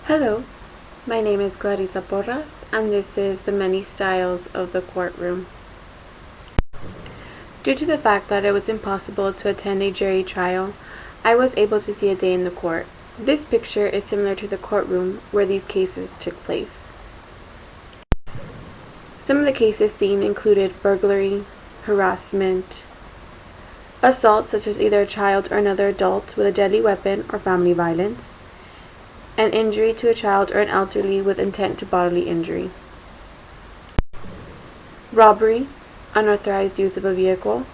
Hello, my name is CPorras, and this is the many styles of the courtroom. Due to the fact that it was impossible to attend a jury trial, I was able to see a day in the court. This picture is similar to the courtroom where these cases took place. Some of the cases seen included burglary, harassment, assault such as either a child or another adult with a deadly weapon or family violence, and injury to a child or an elderly with intent to bodily injury. Robbery, unauthorized use of a vehicle,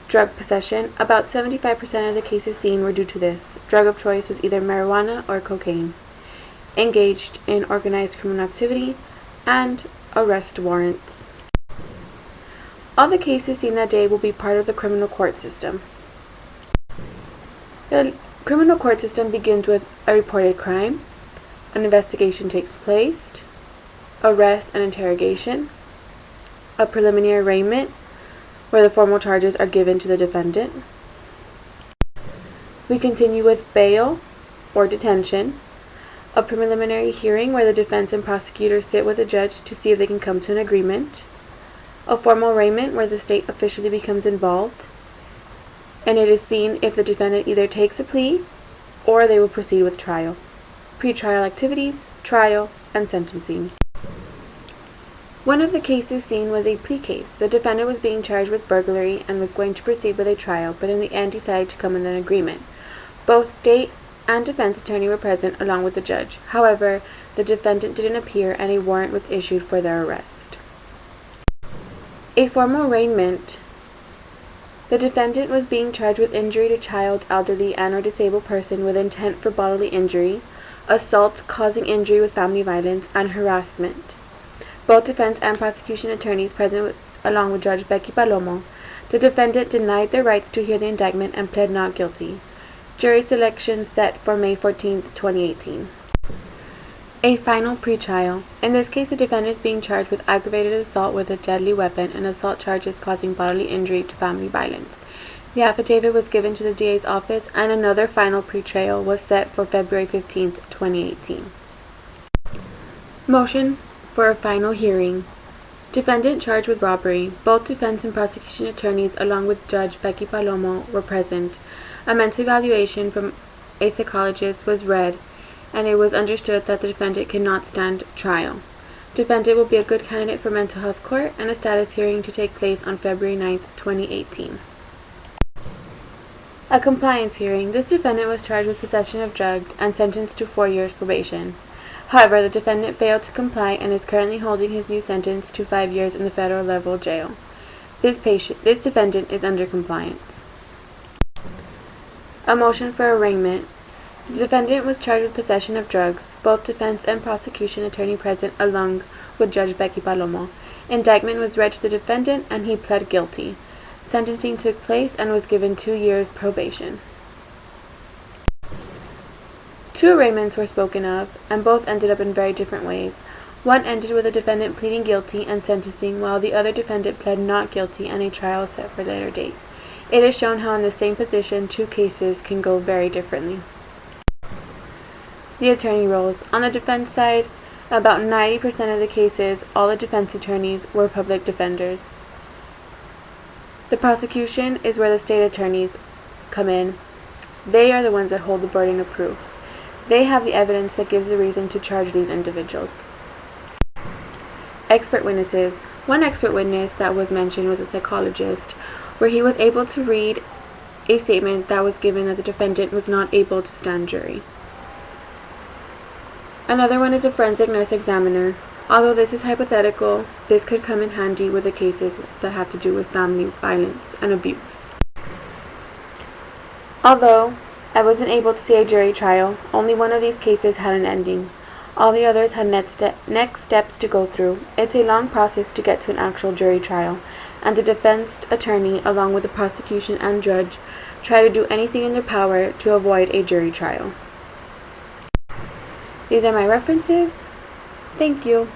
drug possession. About 75% of the cases seen were due to this. Drug of choice was either marijuana or cocaine. Engaged in organized criminal activity, and arrest warrants. All the cases seen that day will be part of the criminal court system. The criminal court system begins with a reported crime, an investigation takes place, arrest and interrogation, a preliminary arraignment where the formal charges are given to the defendant. We continue with bail or detention, a preliminary hearing where the defense and prosecutor sit with the judge to see if they can come to an agreement, a formal arraignment where the state officially becomes involved, and it is seen if the defendant either takes a plea or they will proceed with trial. Pre-trial activities, trial, and sentencing. One of the cases seen was a plea case. The defendant was being charged with burglary and was going to proceed with a trial, but in the end decided to come in an agreement. Both state and defense attorney were present along with the judge. However, the defendant didn't appear and a warrant was issued for their arrest. A formal arraignment. The defendant was being charged with injury to child, elderly, and/or disabled person with intent for bodily injury, assault causing injury with family violence, and harassment. Both defense and prosecution attorneys present along with Judge Becky Palomo. The defendant denied their rights to hear the indictment and pled not guilty. Jury selection set for May 14, 2018. A final pretrial. In this case, the defendant is being charged with aggravated assault with a deadly weapon and assault charges causing bodily injury to family violence. The affidavit was given to the DA's office, and another final pretrial was set for February 15, 2018. Motion for a final hearing. Defendant charged with robbery. Both defense and prosecution attorneys along with Judge Becky Palomo were present. A mental evaluation from a psychologist was read, and it was understood that the defendant cannot stand trial. Defendant will be a good candidate for mental health court, and a status hearing to take place on February 9, 2018. A compliance hearing. This defendant was charged with possession of drugs and sentenced to 4 years probation. However, the defendant failed to comply and is currently holding his new sentence to 5 years in the federal level jail. This defendant is under compliance. A motion for arraignment. The defendant was charged with possession of drugs. Both defense and prosecution attorney present along with Judge Becky Palomo. Indictment was read to the defendant and he pled guilty. Sentencing took place and was given 2 years probation. 2 arraignments were spoken of, and both ended up in very different ways. One ended with the defendant pleading guilty and sentencing, while the other defendant pled not guilty and a trial set for a later date. It is shown how in the same position 2 cases can go very differently. The attorney roles. On the defense side, about 90% of the cases, all the defense attorneys were public defenders. The prosecution is where the state attorneys come in. They are the ones that hold the burden of proof. They have the evidence that gives the reason to charge these individuals. Expert witnesses. One expert witness that was mentioned was a psychologist, where he was able to read a statement that was given that the defendant was not able to stand jury. Another one is a forensic nurse examiner. Although this is hypothetical, this could come in handy with the cases that have to do with family violence and abuse. Although I wasn't able to see a jury trial, only one of these cases had an ending. All the others had next steps to go through. It's a long process to get to an actual jury trial, and the defense attorney, along with the prosecution and judge, try to do anything in their power to avoid a jury trial. These are my references. Thank you.